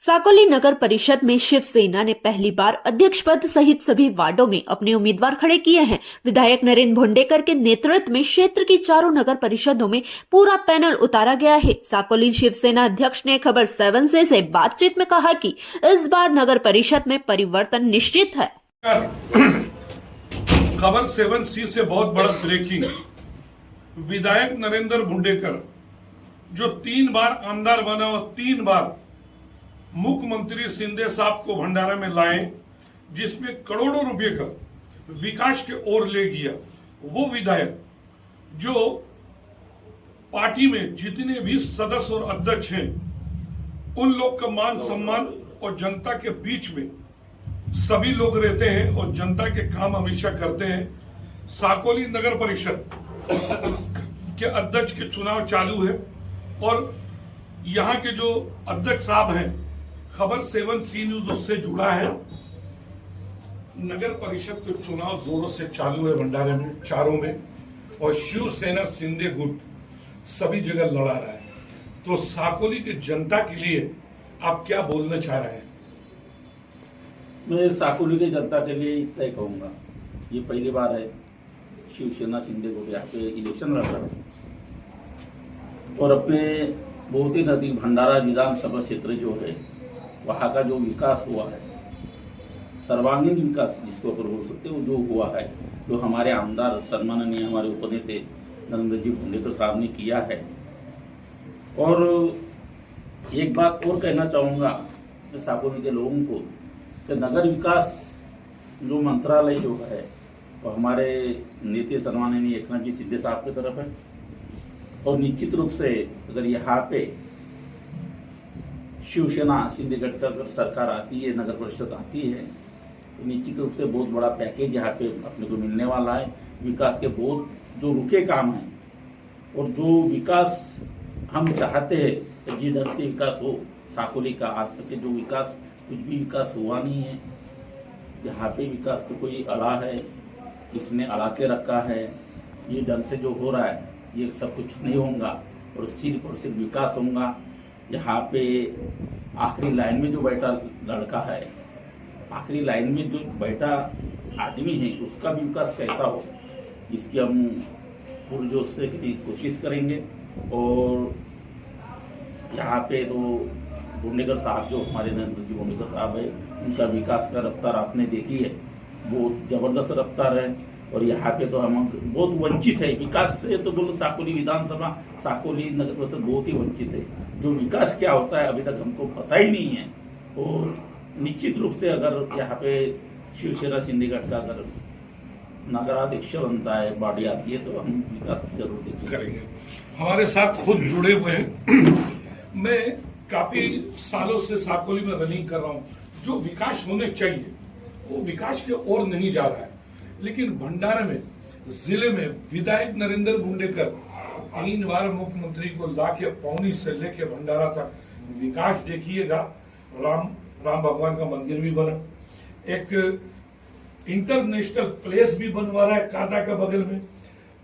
साकोली नगर परिषद में शिवसेना ने पहली बार अध्यक्ष पद सहित सभी वार्डों में अपने उम्मीदवार खड़े किए हैं। विधायक नरेंद्र भोंडेकर के नेतृत्व में क्षेत्र की चारों नगर परिषदों में पूरा पैनल उतारा गया है। साकोली शिवसेना अध्यक्ष ने खबर 7 से बातचीत में कहा कि इस बार नगर परिषद में परिवर्तन निश्चित है। खबर 7C से बहुत बड़ा ब्रेकिंग। विधायक नरेंद्र भोंडेकर जो 3 बार आमदार बना और 3 बार मुख्यमंत्री शिंदे साहब को भंडारा में लाए, जिसमें करोड़ों रुपए का विकास के ओर ले गया, वो विधायक जो पार्टी में जितने भी सदस्य और अध्यक्ष हैं उन लोग का मान सम्मान और जनता के बीच में सभी लोग रहते हैं और जनता के काम हमेशा करते हैं। साकोली नगर परिषद के अध्यक्ष के चुनाव चालू है और यहाँ के जो अध्यक्ष साहब हैं, खबर 7C न्यूज उससे जुड़ा है। नगर परिषद के चुनाव जोरों से चालू है भंडारे में, चारों में, और शिवसेना शिंदे गुट सभी जगह लड़ा रहा है। तो साकोली की जनता के लिए आप क्या बोलना चाह रहे हैं? मैं साकोली की जनता के लिए इतना ही कहूँगा, ये पहली बार है शिवसेना शिंदे गुट यहाँ पे इलेक्शन लड़ रहा है और अपने बहुत ही नजदीक भंडारा विधानसभा क्षेत्र जो है वहाँ का जो विकास हुआ है, सर्वांगीण विकास जिसको ऊपर बोल सकते हो, जो हुआ है, जो हमारे आमदार सम्माननीय हमारे उपनेता नरेंद्र जी भोंडेकर साहब ने किया है। और एक बात और कहना चाहूँगा साकोली के लोगों को कि नगर विकास जो मंत्रालय जो है वो हमारे नेता सम्माननीय एकनाथ जी शिंदे साहब की तरफ है और निश्चित रूप से अगर यहाँ पे शिवसेना शिंदे गट का अगर सरकार आती है, नगर परिषद आती है, तो निश्चित रूप से बहुत बड़ा पैकेज यहाँ पे अपने को मिलने वाला है। विकास के बहुत जो रुके काम हैं और जो विकास हम चाहते हैं कि जिस ढंग से विकास हो साकोली का, आज तक के जो विकास कुछ भी विकास हुआ नहीं है। यहाँ पे विकास तो कोई अड़ा है, इसने अड़ा के रखा है। ये ढंग से जो हो रहा है ये सब कुछ नहीं होगा और सिर्फ विकास होगा। यहाँ पे आखिरी लाइन में जो बैठा लड़का है, आखिरी लाइन में जो बैठा आदमी है, उसका भी विकास कैसा हो, इसकी हम पुरजोश से कोशिश करेंगे। और यहाँ पे तो भोंडेकर साहब जो हमारे नरेंद्र जी भोंडेकर साहब है, उनका विकास का रफ्तार आपने देखी है, बहुत जबरदस्त रफ्तार है। और यहाँ पे तो हम बहुत वंचित है विकास से, तो बोलो साकोली विधानसभा, साकोली नगर परिषद बहुत ही वंचित है। जो विकास क्या होता है अभी तक हमको पता ही नहीं है। और निश्चित रूप से अगर यहाँ पे शिवसेना शिंदे गट का अगर नगराध्यक्ष बनता है, बॉडी आती है, तो हम विकास जरूर करेंगे। हमारे साथ खुद जुड़े हुए हैं। मैं काफी सालों से साकोली में रनिंग कर रहा हूँ। जो विकास होने चाहिए वो विकास के ओर नहीं जा रहा है, लेकिन भंडारा में जिले में विधायक नरेंद्र भोंडेकर 3 बार मुख्यमंत्री को लाके पौनी से लेके भंडारा तक विकास देखिएगा। राम भगवान का मंदिर भी बना, एक इंटरनेशनल प्लेस भी बनवा रहा है कादा के बगल में।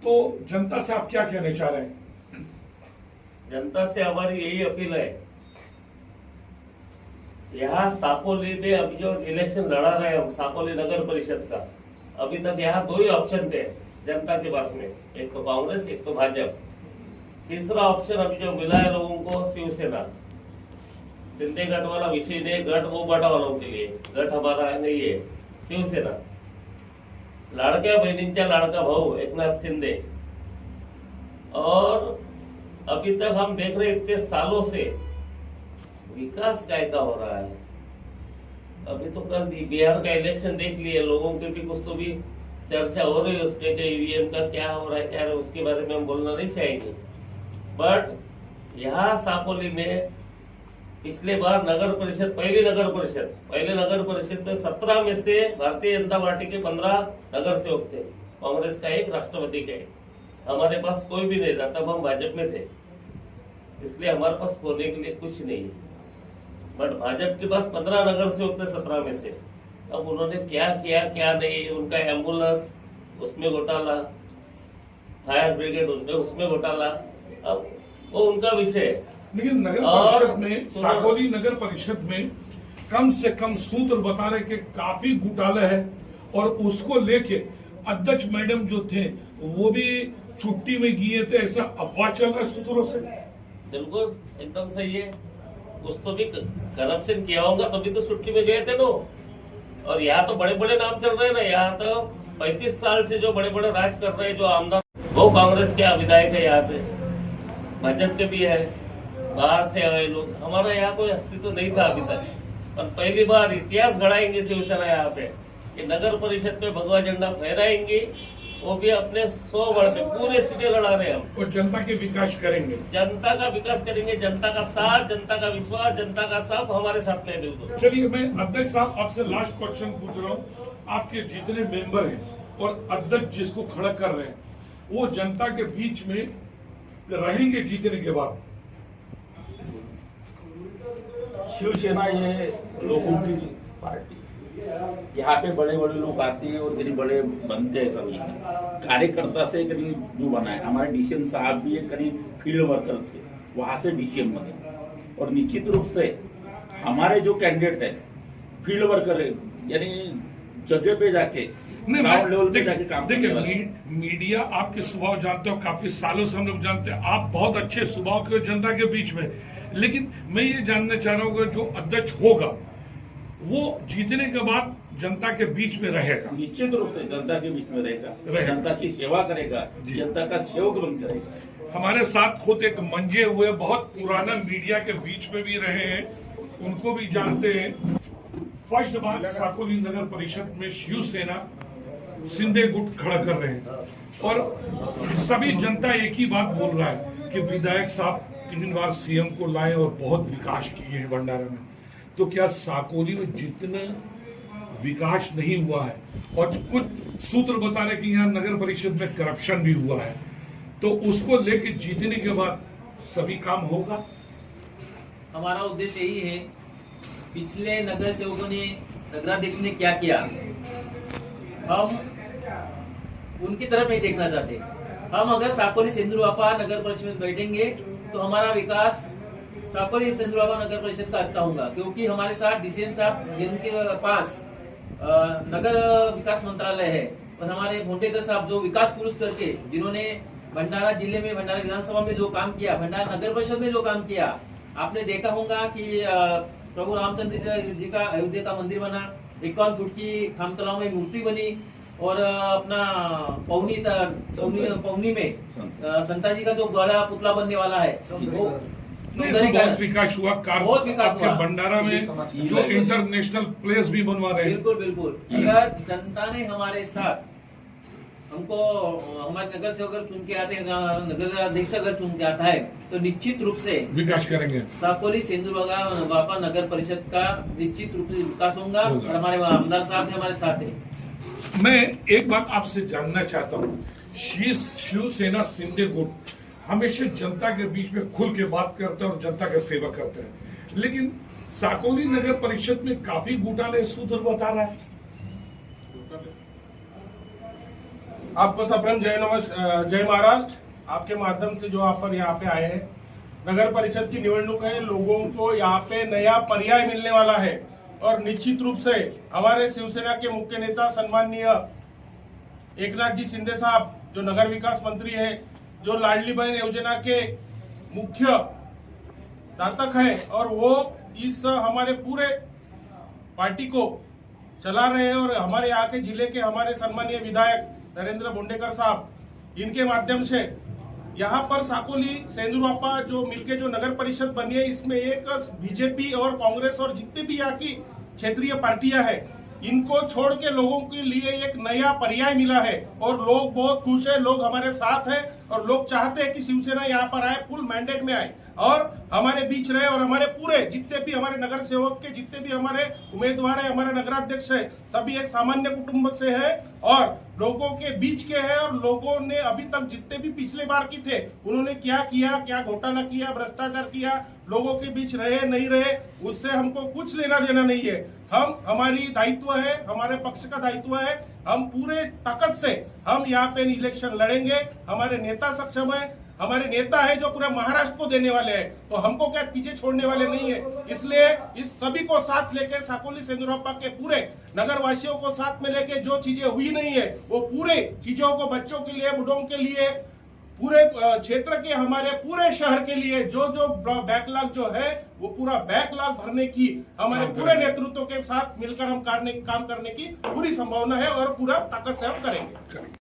तो जनता से आप क्या कहना चाह रहे हैं? जनता से हमारी यही अपील है, यहाँ साकोली में अभी जो इलेक्शन लड़ा रहे हैं साकोली नगर परिषद का, अभी तक यहाँ 2 ही ऑप्शन थे जनता के पास में, एक तो कांग्रेस, एक तो भाजपा। तीसरा ऑप्शन अभी जो मिला है लोगों को, शिवसेना। शिंदे गट वाला विषय नहीं, गट वो बटा वालों के लिए, गट हमारा नहीं है, शिवसेना। लाडक्या बहिणींचा लाडका भाऊ एकनाथ शिंदे। और अभी तक हम देख रहे इतने सालों से विकास काय का हो रहा है। अभी तो कर दी, बिहार का इलेक्शन देख लिए, लोगों के भी कुछ तो भी चर्चा हो रही है उसपे कि ईवीएम का क्या हो रहा है, क्या है, उसके बारे में हम बोलना नहीं चाहेंगे। बट यहाँ साकोली में पिछले बार नगर परिषद, पहले नगर परिषद में 17 में से भारतीय जनता पार्टी के 15 नगर सेवक थे, कांग्रेस का 1, राष्ट्रपति का 1। हमारे पास कोई भी नहीं था, तब हम भाजपा में थे, इसलिए हमारे पास खोलने के लिए कुछ नहीं है। बट भाजपा के पास 15 नगर सेवक थे 17 में से। अब उन्होंने क्या किया क्या नहीं, उनका एम्बुलेंस उसमें घोटाला, फायर ब्रिगेड उसमें घोटाला, अब वो उनका विषय है। लेकिन नगर और परिषद में, साकोली नगर परिषद में कम से कम सूत्र बता रहे कि काफी घोटाला है और उसको लेके अध्यक्ष मैडम जो थे वो भी छुट्टी में गए थे, ऐसा अफवाह चल रहा है सूत्रों से। बिल्कुल एकदम सही है। कुछ तो भी करप्शन किया होगा तभी तो छुट्टी में गए थे लोग। और यहाँ तो बड़े बड़े नाम चल रहे हैं ना, यहाँ तो 35 साल से जो बड़े बड़े राज कर रहे हैं, जो आमदार, वो कांग्रेस के विधायक है, यहाँ पे भाजपा के भी है, बाहर से आए लोग। हमारा यहाँ कोई अस्तित्व नहीं था अभी तक, पर पहली बार इतिहास गढ़ाएंगे शिवसेना यहाँ पे कि नगर परिषद में भगवा झंडा फहराएंगे, वो भी अपने 100 बड़ पे पूरे सीटें लड़ा रहे हैं हम। और जनता के विकास करेंगे, जनता का विकास करेंगे, जनता का साथ, जनता का विश्वास, जनता का सब हमारे साथ में है बिल्कुल। चलिए मैं अध्यक्ष साहब आपसे लास्ट क्वेश्चन पूछ रहा हूँ। आपके जितने मेंबर हैं और अध्यक्ष जिसको खड़ा कर रहे हैं, वो जनता के बीच में रहेंगे जीतने के बाद? शिवसेना ये लोगों की पार्टी, यहाँ पे बड़े बड़े लोग आते हैं और कहीं बड़े बनते हैं। सभी कार्यकर्ता से कहीं जो बना है, हमारे डीसीएम साहब भी कहीं फील्ड वर्कर थे, वहां से डीसीएम बने। और निश्चित रूप से हमारे जो कैंडिडेट है फील्ड वर्कर है, यानी जगह पे जाके ग्राउंड लेवल पे जाके काम करने वाले। देखिए मीडिया आपके स्वभाव जानते हो, काफी सालों से हम लोग जानते हैं, आप बहुत अच्छे स्वभाव के जनता के बीच में। लेकिन मैं ये जानना चाह रहा हूँ जो अध्यक्ष होगा वो जीतने के बाद जनता के बीच में रहेगा? निश्चित रूप से जनता के बीच में रहेगा, जनता की सेवा करेगा, जनता का सेवक बन करेगा। हमारे साथ खुद एक मंजे हुए बहुत पुराना मीडिया के बीच में भी रहे हैं, उनको भी जानते हैं। फर्स्ट बार साकोली नगर परिषद में शिवसेना शिंदे गुट खड़ा कर रहे हैं और सभी जनता एक ही बात बोल रहा है कि विधायक साहब 3 बार सीएम को लाए और बहुत विकास किए हैं भंडारा में। तो क्या साकोली में जितना विकास नहीं हुआ है, और कुछ सूत्र बता रहे कि यहाँ नगर परिषद में करप्शन भी हुआ है, तो उसको लेके जीतने के बाद सभी काम होगा? हमारा उद्देश्य यही है, पिछले नगर सेवकों ने, नगराध्यक्ष ने क्या किया, हम उनकी तरफ नहीं देखना चाहते। हम अगर साकोली सिंदूरवापा नगर परिषद में बैठेंगे तो हमारा विकास साकोली सिंदूरवापा नगर परिषद का अच्छा होगा, क्योंकि हमारे साथ डीसीएम साहब जिनके पास नगर विकास मंत्रालय है, और हमारे भोंडेकर साहब जो विकास पुरुष करके, जिन्होंने भंडारा जिले में, भंडारा विधानसभा में जो काम किया, भंडारा नगर परिषद में जो काम किया, आपने देखा होगा कि प्रभु रामचंद्र जी का अयोध्या का मंदिर बना, 51 फुट की खामतलाव में मूर्ति बनी, और अपना पौनी में संता जी का जो बड़ा पुतला बनने वाला है, वो बहुत विकास हुआ। बहुत विकास आपके हुआ। भंडारा में जो इंटरनेशनल प्लेस भी बनवा रहे हैं। बिल्कुल बिल्कुल। अगर जनता ने हमारे साथ, हमको हमारे नगर से अगर चुन के आते हैं, नगर अध्यक्ष अगर चुन के आता है, तो निश्चित रूप से विकास करेंगे। साकोली सिंदूरवापा नगर परिषद का निश्चित रूप से विकास होगा, और हमारे आमदार साहब ने हमारे साथ है। मैं एक बात आपसे जानना चाहता हूँ, शिवसेना शिंदे गुट हमेशा जनता के बीच में खुल के बात करते हैं और जनता का सेवा करते हैं, लेकिन साकोली नगर परिषद में काफी घोटाले सूत्र बता रहा है। आपको सप्रम जय महाराष्ट्र। आपके माध्यम से जो आप पर यहाँ पे आए हैं, नगर परिषद की निवडणूक है, लोगों को यहाँ पे नया पर्याय मिलने वाला है, और निश्चित रूप से हमारे शिवसेना के मुख्य नेता सम्माननीय एकनाथ जी शिंदे साहब, जो नगर विकास मंत्री है, जो लाडली बहन योजना के मुख्य दातक है, और वो इस हमारे पूरे पार्टी को चला रहे हैं, और हमारे यहाँ के जिले के हमारे सम्मानीय विधायक नरेंद्र भोंडेकर साहब, इनके माध्यम से यहाँ पर साकोली सिंदूरवापा जो मिलके जो नगर परिषद बनी है, इसमें एक बीजेपी और कांग्रेस और जितनी भी यहाँ की क्षेत्रीय पार्टियां हैं, इनको छोड़ के लोगों के लिए एक नया पर्याय मिला है, और लोग बहुत खुश है, लोग हमारे साथ है, और लोग चाहते हैं कि शिवसेना यहाँ पर आए, फुल मैंडेट में आए और हमारे बीच रहे, और हमारे पूरे जितने भी हमारे नगर सेवक के जितने भी हमारे उम्मीदवार है, हमारे नगराध्यक्ष है, सभी एक सामान्य कुटुंब से है और लोगों के बीच के है, और लोगों ने अभी तक जितने भी पिछले बार की थे, उन्होंने क्या किया, क्या घोटाला किया, भ्रष्टाचार किया, लोगों के बीच रहे नहीं रहे, उससे हमको कुछ लेना देना नहीं है। हमारी दायित्व है, हमारे पक्ष का दायित्व है, हम पूरे ताकत से हम यहाँ पे इलेक्शन लड़ेंगे। हमारे नेता सक्षम है, हमारे नेता है जो पूरे महाराष्ट्र को देने वाले हैं, तो हमको क्या पीछे छोड़ने वाले नहीं है। इसलिए इस सभी को साथ लेकर साकोली सेंदूरापा के पूरे नगर वासियों को साथ में लेके जो चीजें हुई नहीं है वो पूरे चीजों को बच्चों के लिए, बुढ़ों के लिए, पूरे क्षेत्र के, हमारे पूरे शहर के लिए जो बैकलॉग जो है वो पूरा बैकलॉग भरने की हमारे पूरे नेतृत्व के साथ मिलकर हम काम करने की पूरी संभावना है और पूरा ताकत से हम करेंगे।